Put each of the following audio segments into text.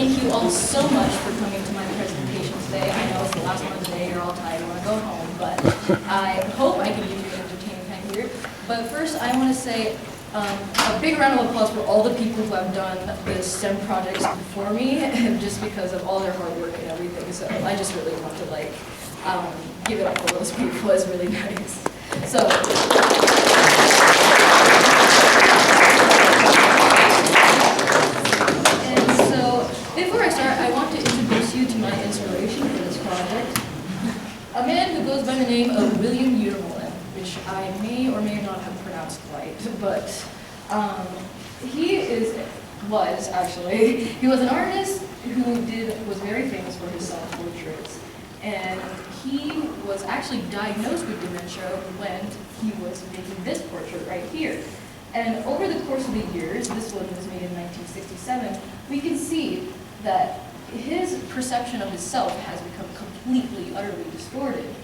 thank you all so much for coming to my presentation today. I know it's the last one of the day, you're all tired, you want to go home, but I hope I can give you an entertaining time here. But first, I want to say a big round of applause for all the people who have done the STEM projects before me, just because of all their hard work and everything. So I just really want to give it up for those people. It's really nice. So. Before I start, I want to introduce you to my inspiration for this project. A man who goes by the name of William Utermolen, which I may or may not have pronounced right, but he was an artist who was very famous for his self-portraits. And he was actually diagnosed with dementia when he was making this portrait right here. And over the course of the years, this one was made in 1967, we can see that his perception of himself has become completely, utterly distorted.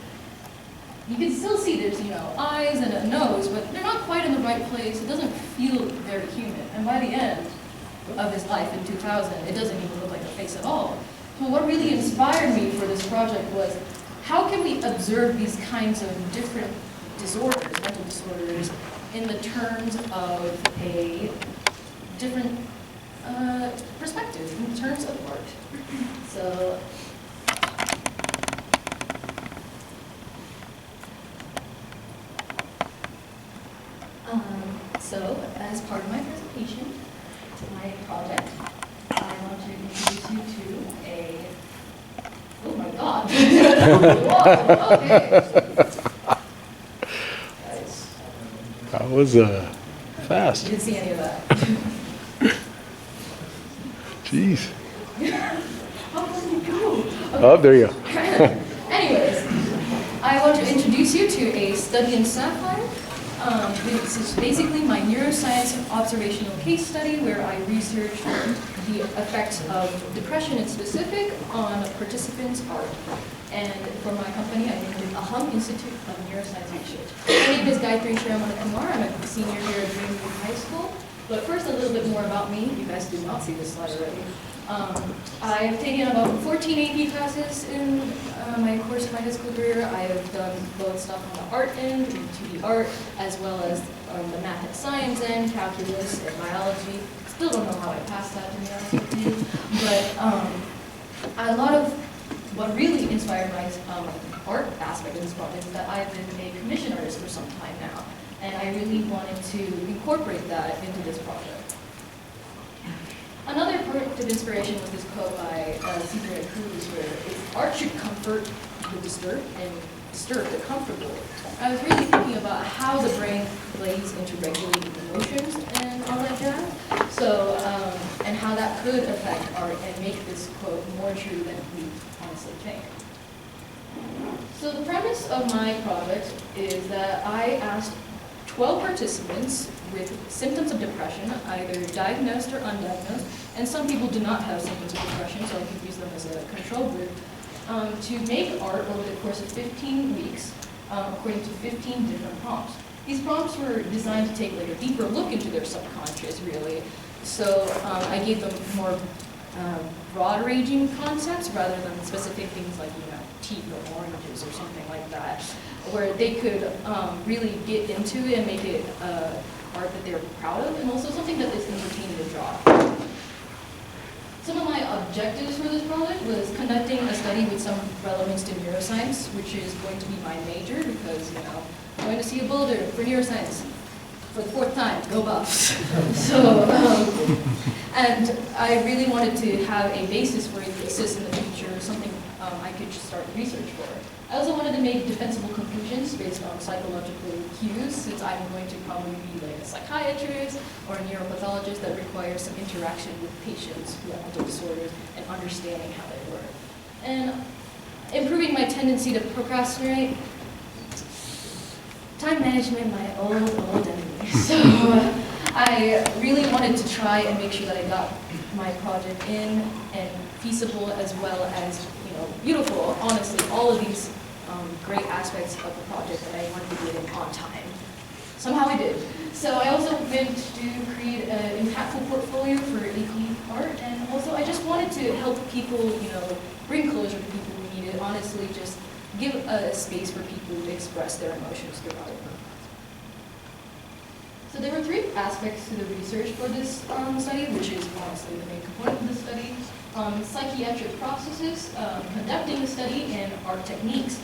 You can still see there's, eyes and a nose, but they're not quite in the right place. It doesn't feel very human. And by the end of his life in 2000, it doesn't even look like a face at all. So what really inspired me for this project was, how can we observe these kinds of different disorders, mental disorders, in the terms of a different perspective, in terms of art. So as part of my presentation to my project, I want to introduce you to oh my God. Whoa, okay. That was fast. You didn't see any of that. Jeez. How did you go? Okay. Oh, there you go. Anyways, I want to introduce you to a study in sapphire. This is basically my neuroscience observational case study where I researched the effects of depression in specific on participants' art. And for my company, I named it AHUM Institute of Neuroscience Research. My name is Gayathri. I'm a senior here at Greenwood High School. But first, a little bit more about me. You guys do not see this slide already. I've taken about 14 AP classes in my course of my high school career. I have done both stuff on the art end, 2D art, as well as the math and science end, calculus and biology. Still don't know how I passed that, to be honest with you. But a lot of what really inspired my art aspect of this project is that I've been a commission artist for some time now. And I really wanted to incorporate that into this project. Another part of inspiration was this quote by Caesar Cruz, where art should comfort the disturbed and disturb the comfortable. I was really thinking about how the brain plays into regulating emotions and all that jazz. So, and how that could affect art and make this quote more true than we honestly think. So the premise of my project is that I asked 12 participants with symptoms of depression, either diagnosed or undiagnosed, and some people do not have symptoms of depression, so I could use them as a control group, to make art over the course of 15 weeks, according to 15 different prompts. These prompts were designed to take a deeper look into their subconscious, really. So I gave them more broad-ranging concepts rather than specific things like, teeth or oranges or something like that, where they could really get into it and make it art that they're proud of, and also something that is entertaining to draw. Some of my objectives for this project was conducting a study with some relevance to neuroscience, which is going to be my major because, I'm going to see a boulder for neuroscience for the 4th time. Go Buffs. So, and I really wanted to have a basis for a thesis in the future, something I could start research for. I also wanted to make defensible conclusions based on psychological cues, since I'm going to probably be like a psychiatrist or a neuropathologist that requires some interaction with patients who have mental disorders and understanding how they work. And improving my tendency to procrastinate. Time management, my old enemy. So I really wanted to try and make sure that I got my project in and feasible, as well as beautiful. Honestly, all of these great aspects of the project that I wanted to get in on time. somehow I did. So I also went to create an impactful portfolio for AP art, and also I just wanted to help people, bring closure to people who need it. Honestly, just give a space for people to express their emotions through art. So there were 3 aspects to the research for this study, which is honestly the main component of the study. Psychiatric processes, conducting the study, and art techniques.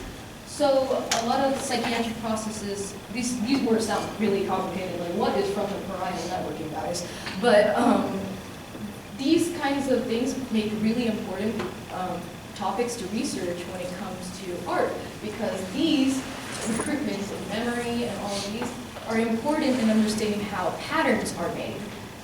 So a lot of psychiatric processes, these words sound really complicated, like what is frontal-parietal networking, guys? But these kinds of things make really important topics to research when it comes to art, because these recruitments of memory and all of these are important in understanding how patterns are made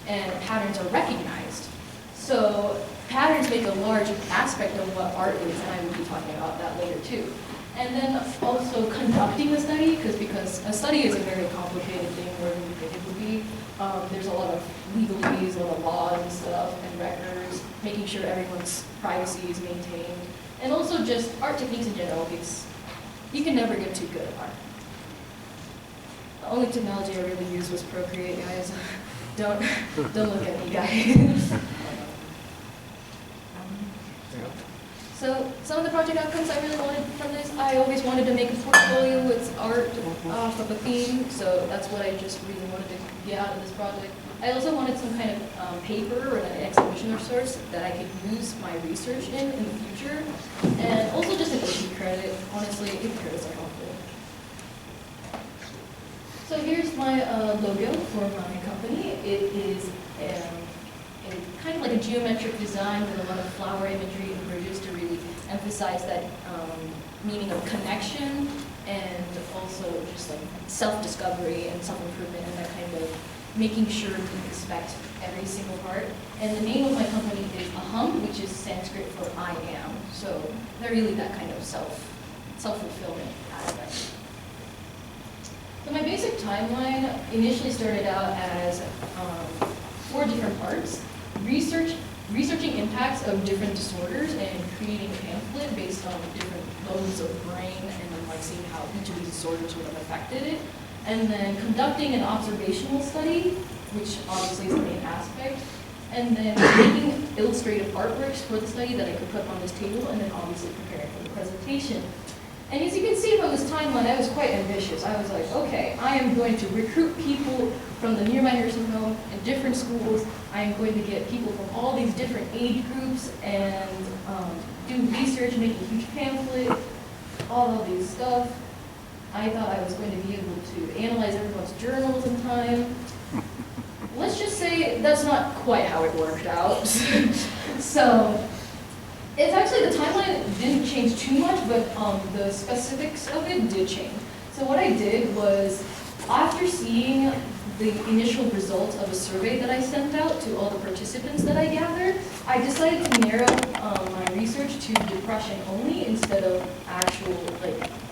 and patterns are recognized. So patterns make a large aspect of what art is, and I will be talking about that later too. And then also conducting the study, because a study is a very complicated thing more than you think it would be. There's a lot of legalese, a lot of laws and stuff, and records, making sure everyone's privacy is maintained. And also just art techniques in general, because you can never get too good at art. The only technology I really used was Procreate, guys. Don't look at me, guys. So some of the project outcomes I really wanted from this, I always wanted to make a portfolio with art off of a theme, so that's what I just really wanted to get out of this project. I also wanted some kind of paper or an exhibition of sorts that I could use my research in the future, and also just an AP credit. Honestly, AP credits are helpful. So here's my logo for my company. It is kind of like a geometric design with a lot of flower imagery and bridges to really emphasize that meaning of connection, and also just like self-discovery and self-improvement, and that kind of making sure to respect every single part. And the name of my company is Aham, which is Sanskrit for I am. So they're really that kind of self-fulfillment aspect. So my basic timeline initially started out as 4 different parts. Researching impacts of different disorders and creating a pamphlet based on different modes of brain, and then like seeing how each of these disorders would have affected it. And then conducting an observational study, which obviously is the main aspect. And then making illustrative artworks for the study that I could put on this table, and then obviously preparing for the presentation. And as you can see from this timeline, I was quite ambitious. I was like, okay, I am going to recruit people from the nearby nursing home and different schools. I am going to get people from all these different age groups and do research, make a huge pamphlet, all of these stuff. I thought I was going to be able to analyze everyone's journals in time. Let's just say that's not quite how it worked out. So it's actually, the timeline didn't change too much, but the specifics of it did change. So what I did was, after seeing the initial results of a survey that I sent out to all the participants that I gathered, I decided to narrow my research to depression only instead of actual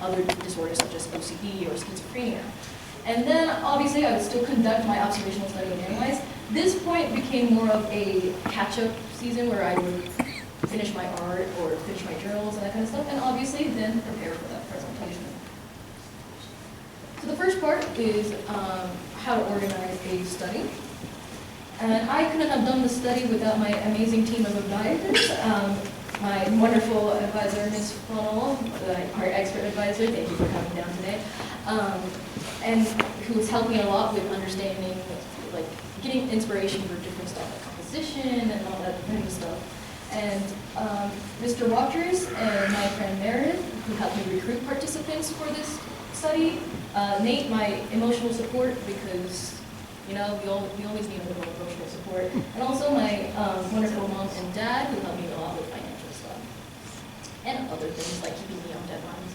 other disorders such as OCD or schizophrenia. And then obviously I would still conduct my observational study and analyze. This point became more of a catch-up season where I would finish my art or finish my journals and that kind of stuff, and obviously then prepare for that presentation. So the first part is how to organize a study. And I couldn't have done the study without my amazing team of advisors. My wonderful advisor, Ms. Funnel, our expert advisor, thank you for coming down today, and who was helping a lot with understanding, getting inspiration for different stuff like composition and all that kind of stuff. And Mr. Rogers and my friend Meredith, who helped me recruit participants for this study. Nate, my emotional support, because we always need a little emotional support. And also my wonderful mom and dad, who helped me a lot with financial stuff. And other things like keeping me on deadlines.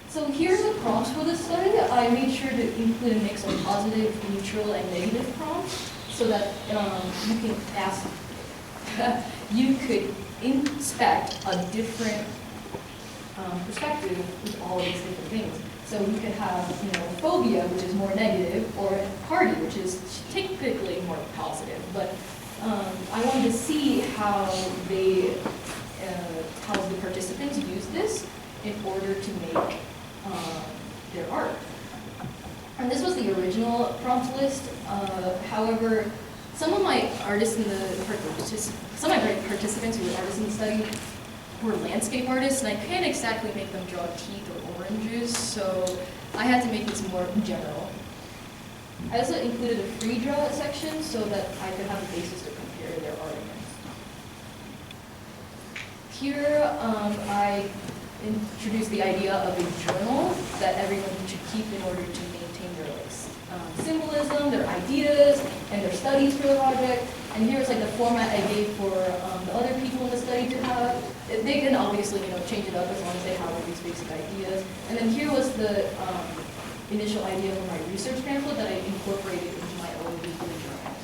So here's the prompts for this study. I made sure to include a mix of positive, neutral, and negative prompts so that you can ask, you could inspect a different perspective with all these different things. So you could have, phobia, which is more negative, or party, which is typically more positive. But I wanted to see how the participants use this in order to make their art. And this was the original prompt list. However, some of my participants who were artists in the study were landscape artists, and I can't exactly make them draw teeth or oranges, so I had to make this more general. I also included a free draw section so that I could have a basis to compare their art against. Here, I introduced the idea of a journal that everyone should keep in order to maintain their symbolism, their ideas, and their studies for the project. And here's like the format I gave for the other people in the study to have. They can obviously, change it up as long as they have all these basic ideas. And then here was the initial idea for my research pamphlet that I incorporated into my own weekly journal.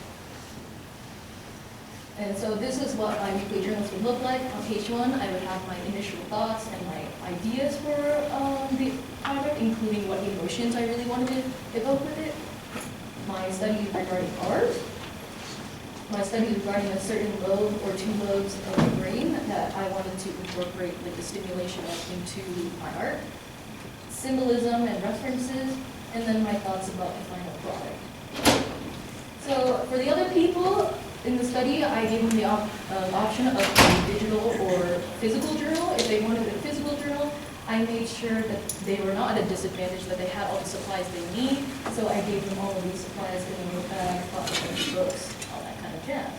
And so this is what my weekly journals would look like. On page 1, I would have my initial thoughts and my ideas for the project, including what emotions I really wanted to evoke with it. My studies regarding art. My studies regarding a certain lobe or 2 lobes of the brain that I wanted to incorporate the stimulation of into my art. Symbolism and references, and then my thoughts about the final product. So for the other people in the study, I gave them the option of a digital or physical journal. If they wanted a physical journal, I made sure that they were not at a disadvantage, that they had all the supplies they need. So I gave them all of these supplies in a notepad, copies, books, all that kind of jazz.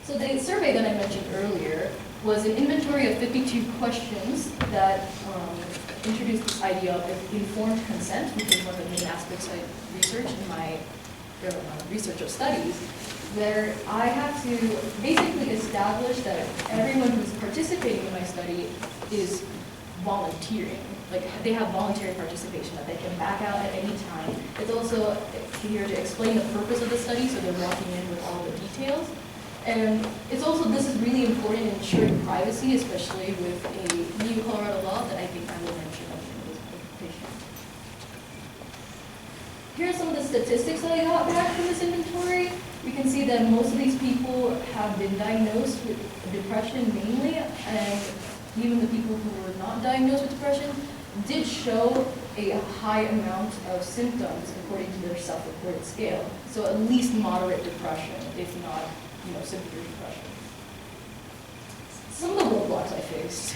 So the survey that I mentioned earlier was an inventory of 52 questions that introduced this idea of informed consent, which is one of the main aspects I researched in my research of studies, where I had to basically establish that everyone who's participating in my study is volunteering. Like, they have voluntary participation, that they can back out at any time. It's also here to explain the purpose of the study, so they're walking in with all the details. And it's also, this is really important in ensuring privacy, especially with a new Colorado law that I think I will mention in this presentation. Here are some of the statistics that I got back from this inventory. We can see that most of these people have been diagnosed with depression mainly, and even the people who were not diagnosed with depression did show a high amount of symptoms according to their self-reported scale. So at least moderate depression, if not severe depression. Some of the roadblocks I faced.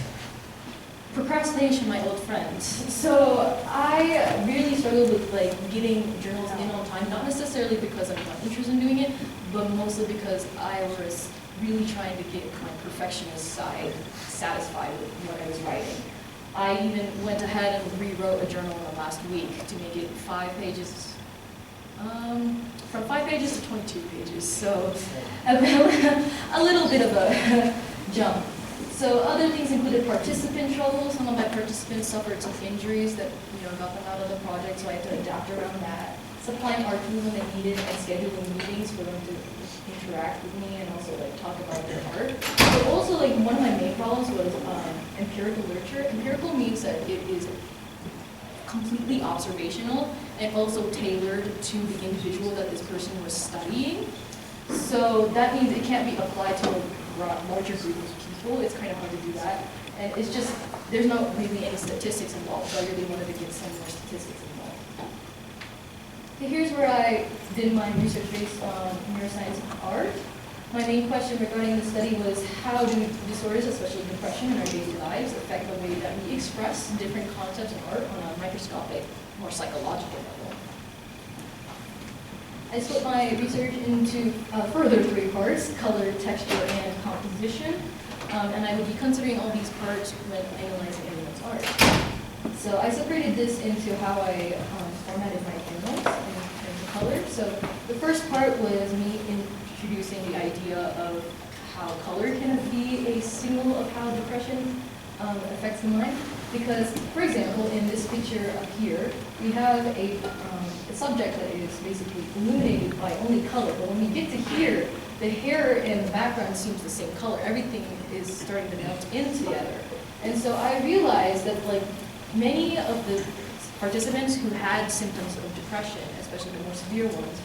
Procrastination, my old friend. So I really struggled with getting journals in on time, not necessarily because I'm not interested in doing it, but mostly because I was really trying to get my perfectionist side satisfied with what I was writing. I even went ahead and rewrote a journal in the last week to make it 5 pages. From 5 pages to 22 pages, so a little bit of a jump. So other things included participant trouble. Some of my participants suffered some injuries that got them out of the project, so I had to adapt around that. Supplying art tools when they needed and scheduling meetings for them to interact with me and also talk about their art. But also one of my main problems was empirical literature. Empirical means that it is completely observational and also tailored to the individual that this person was studying. So that means it can't be applied to a larger group of people. It's kind of hard to do that. And it's just, there's not really any statistics involved, so I really wanted to get some more statistics involved. So here's where I did my research based on neuroscience and art. My main question regarding the study was, how do disorders, especially depression in our daily lives, affect the way that we express different concepts in art on a microscopic, more psychological level? I split my research into further 3 parts: color, texture, and composition. And I will be considering all these parts when analyzing anyone's art. So I separated this into how I formatted my journals in terms of color. So the first part was me introducing the idea of how color can be a signal of how depression affects the mind. Because, for example, in this picture up here, we have a subject that is basically illuminated by only color. But when we get to here, the hair and the background seems the same color. Everything is starting to melt in together. And so I realized that many of the participants who had symptoms of depression, especially the more severe ones,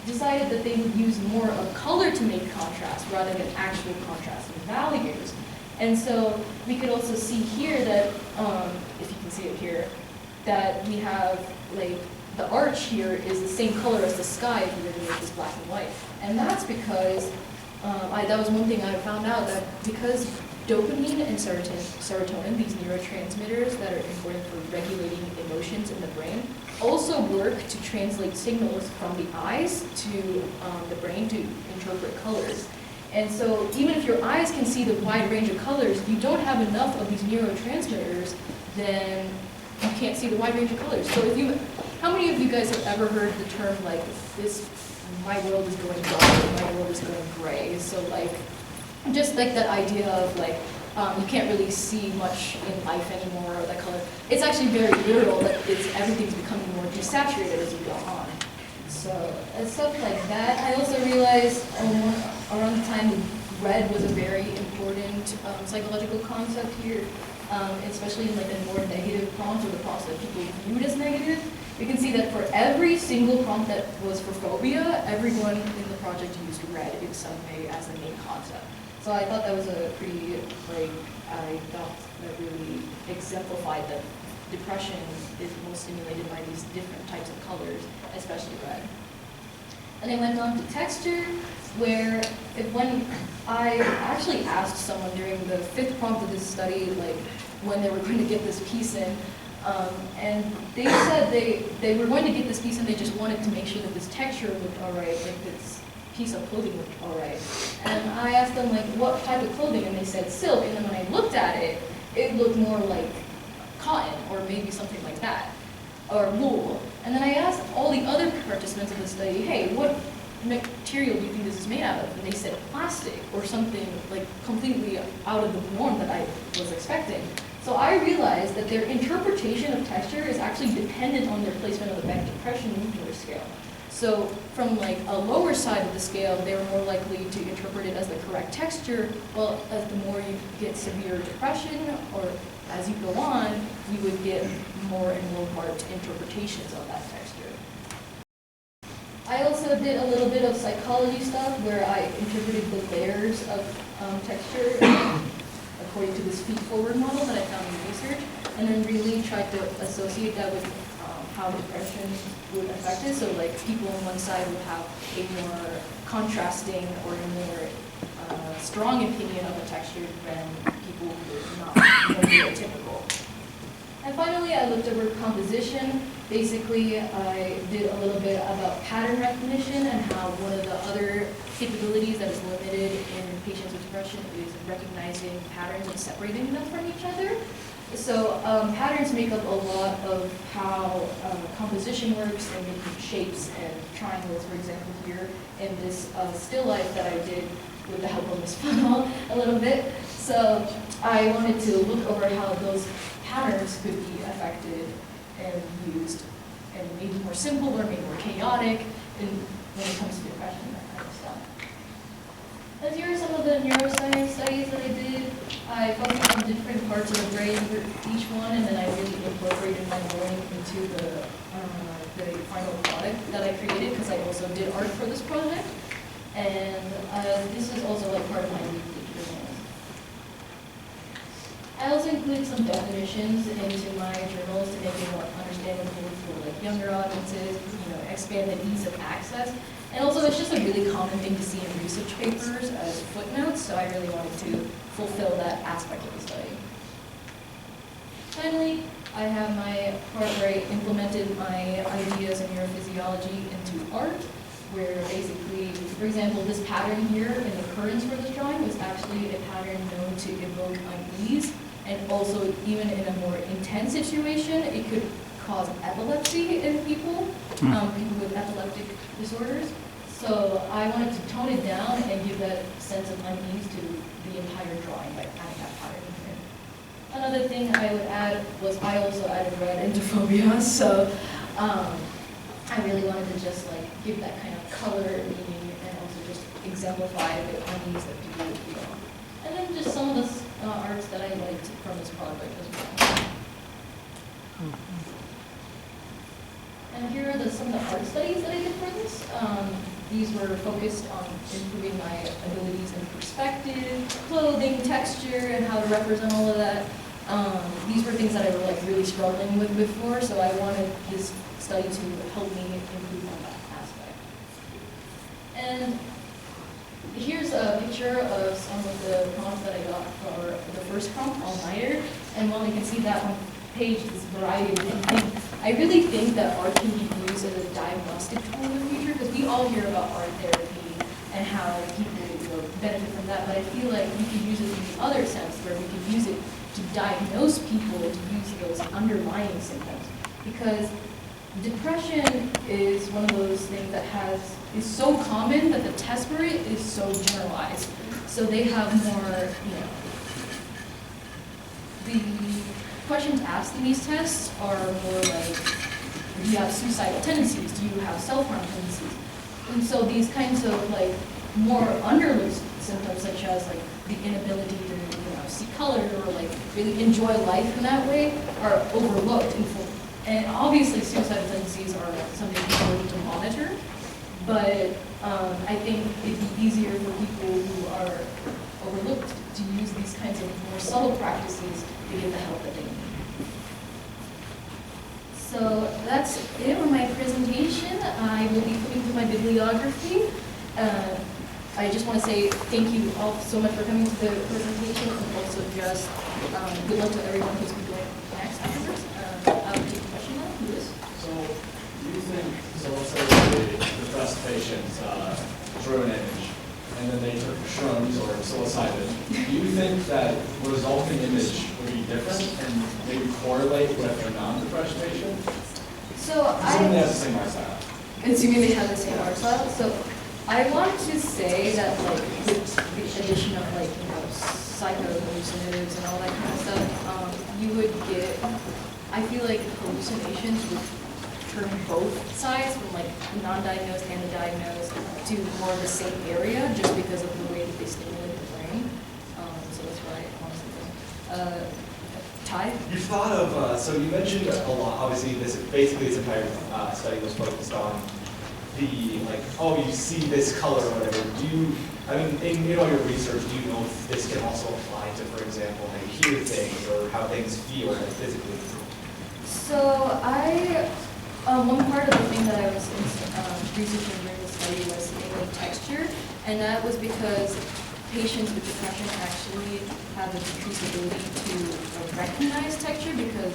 decided that they would use more of color to make contrast rather than actual contrasting values. And so we could also see here that, if you can see it here, that we have, like, the arch here is the same color as the sky if we were to make this black and white. And that's because, that was one thing I found out, that because dopamine and serotonin, these neurotransmitters that are important for regulating emotions in the brain, also work to translate signals from the eyes to the brain to interpret colors. And so even if your eyes can see the wide range of colors, you don't have enough of these neurotransmitters, then you can't see the wide range of colors. So how many of you guys have ever heard the term like my world is going dark, my world is going gray? So like, just like that idea of like, you can't really see much in life anymore, or that color. It's actually very literal that everything's becoming more desaturated as you go on. So stuff like that. I also realized around the time red was a very important psychological concept here, especially in like the more negative prompts or the prompts that people viewed as negative. You can see that for every single prompt that was for phobia, everyone in the project used red in some way as the main concept. So I thought that was a pretty, I thought that really exemplified that depression is most stimulated by these different types of colors, especially red. And I went on to texture, where when I actually asked someone during the 5th prompt of this study, like when they were going to get this piece in, and they said they were going to get this piece and they just wanted to make sure that this texture looked all right, like this piece of clothing looked all right. And I asked them like what type of clothing, and they said silk. And then when I looked at it, it looked more like cotton or maybe something like that, or wool. And then I asked all the other participants of the study, hey, what material do you think this is made out of? And they said plastic or something like completely out of the norm that I was expecting. So I realized that their interpretation of texture is actually dependent on their placement on the Beck Depression Mood Scale. So from like a lower side of the scale, they were more likely to interpret it as the correct texture, while as the more you get severe depression, or as you go on, you would get more and more marked interpretations of that texture. I also did a little bit of psychology stuff where I interpreted the layers of texture according to this feed-forward model that I found in research, and then really tried to associate that with how depression would affect it. So like people on one side would have a more contrasting or a more strong opinion of a texture than people who are not more neurotypical. And finally, I looked over composition. Basically, I did a little bit about pattern recognition and how one of the other capabilities that is limited in patients with depression is recognizing patterns and separating them from each other. So patterns make up a lot of how composition works, and making shapes and triangles, for example, here in this still life that I did with the help of Ms. Funnel a little bit. So I wanted to look over how those patterns could be affected and used, and maybe more simple or maybe more chaotic when it comes to depression, that kind of stuff. And here are some of the neuroscience studies that I did. I focused on different parts of the brain for each one, and then I really incorporated my knowing into the final product that I created, because I also did art for this project. And this is also like part of my weekly journal. I also include some definitions into my journals to make it more understandable for like younger audiences, expand the ease of access. And also, it's just a really common thing to see in research papers as footnotes, so I really wanted to fulfill that aspect of the study. Finally, I have my part where I implemented my ideas in neurophysiology into art, where basically, for example, this pattern here in the currents for this drawing was actually a pattern known to evoke unease, and also even in a more intense situation, it could cause epilepsy in people, people with epileptic disorders. So I wanted to tone it down and give that sense of unease to the entire drawing by adding that pattern in here. Another thing I would add was I also added red into phobia, so I really wanted to just like give that kind of color meaning and also just exemplify the unease that people would feel. And then just some of the arts that I liked from this project as well. And here are some of the art studies that I did for this. These were focused on improving my abilities in perspective, clothing, texture, and how to represent all of that. These were things that I were like really struggling with before, so I wanted this study to help me improve on that aspect. And here's a picture of some of the prompts that I got for the first prompt, all-nighter. And while you can see that on page, this variety of things, I really think that art can be used as a diagnostic tool in the future, because we all hear about art therapy and how people benefit from that, but I feel like we could use it in the other sense, where we could use it to diagnose people, to use those underlying symptoms. Because depression is one of those things that is so common that the test for it is so generalized. So they have more, the questions asked in these tests are more like, do you have suicidal tendencies? Do you have self-harm tendencies? And so these kinds of like more underlying symptoms, such as like the inability to see color or like really enjoy life in that way, are overlooked. And obviously suicidal tendencies are something people need to monitor, but I think it'd be easier for people who are overlooked to use these kinds of more subtle practices to get the help that they need. So that's it on my presentation. I will be flipping through my bibliography. I just want to say thank you all so much for coming to the presentation, and also just good luck to everyone who's going to be going next afterwards. I'll take a question now. Lewis? So, do you think, let's say the depressed patients drew an image, and then they took shrooms or psilocybin, do you think that the resulting image would be different and maybe correlate with a non-depressed patient? So assuming they have the same art style. Assuming they have the same art style. So I want to say that like with the addition of like psycho-hallucinatives and all that kind of stuff, you would get, I feel like hallucinations would turn both sides, from like the non-diagnosed and the diagnosed, to more of the same area, just because of the way that they stimulate the brain. So that's what I honestly think. Ty? You thought of, so you mentioned a lot, obviously basically this entire study was focused on the, like, oh, you see this color or whatever. Do you, I mean, in all your research, do you know if this can also apply to, for example, how you hear things or how things feel like, physically? So one part of the thing that I was researching during the study was like texture, and that was because patients with depression actually have a decreased ability to recognize texture, because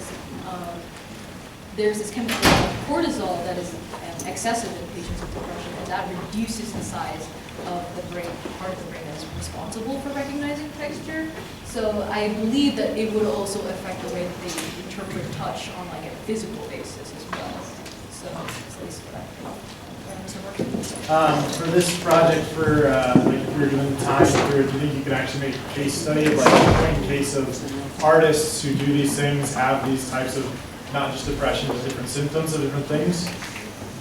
there's this chemical called cortisol that is excessive in patients with depression, and that reduces the size of the brain, part of the brain that is responsible for recognizing texture. So I believe that it would also affect the way that they interpret touch on like a physical basis as well. So at least what I think. For this project, like if we were doing time period, do you think you could actually make a case study of like in case of artists who do these things have these types of not just depression but different symptoms of different things?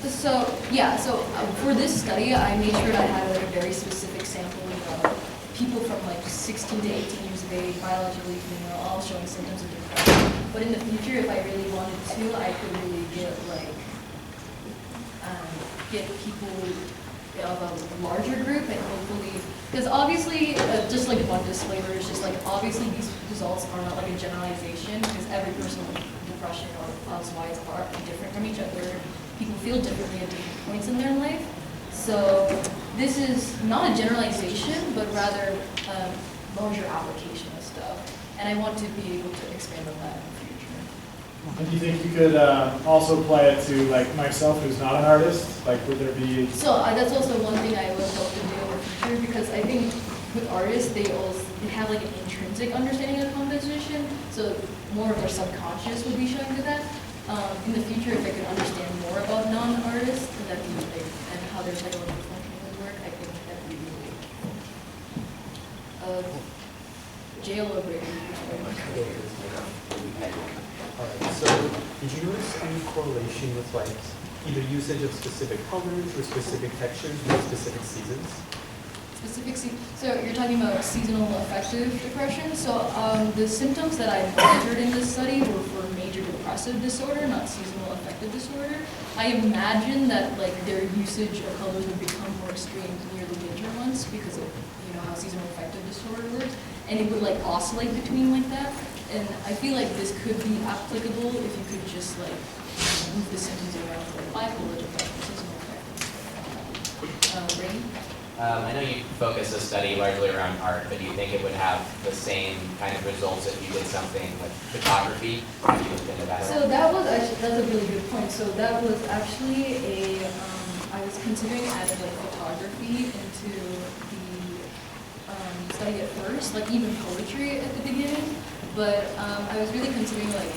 So yeah, for this study, I made sure that I had like a very specific sample of people from like 16 to 18 years of age, biologically female, all showing symptoms of depression. But in the future, if I really wanted to, I could really get like get people of a larger group, and hopefully, because obviously, just like one disclaimer, is just like obviously these results are not like a generalization, because every person with depression or otherwise are different from each other. People feel differently at different points in their life. So this is not a generalization, but rather larger application of stuff. And I want to be able to expand on that in the future. And do you think you could also apply it to like myself, who's not an artist? Like, would there be? So that's also one thing I would hope to do in the future, because I think with artists, they have like an intrinsic understanding of composition. So more of their subconscious would be showing to that. In the future, if I could understand more about non-artists and how their psychological functioning would work, I think that would be really cool. Jail or break. Alright, so did you notice any correlation with like either usage of specific colors or specific textures with specific seasons? So you're talking about seasonal affective depression. So the symptoms that I monitored in this study were for major depressive disorder, not seasonal affective disorder. I imagine that like their usage of colors would become more extreme near the winter months because of how seasonal affective disorder works. and it would like oscillate between like that. And I feel like this could be applicable if you could just like move the symptoms around for like bipolar depression, seasonal affect. Brady? I know you focus the study largely around art, but do you think it would have the same kind of results if you did something with photography? Have you looked into that? So that was actually, that's a really good point. So that was actually I was considering adding like photography into the study at first, like even poetry at the beginning. But I was really considering like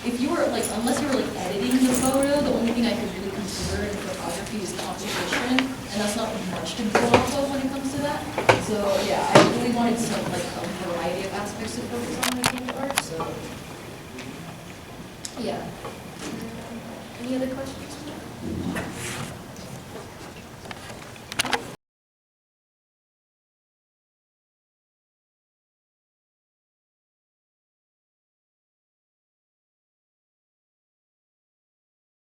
if you were like, unless you were like editing the photo, the only thing I could really consider in photography is composition, and that's not much to go off of when it comes to that. So yeah, I really wanted some like a variety of aspects to focus on making the art. So yeah. Any other questions?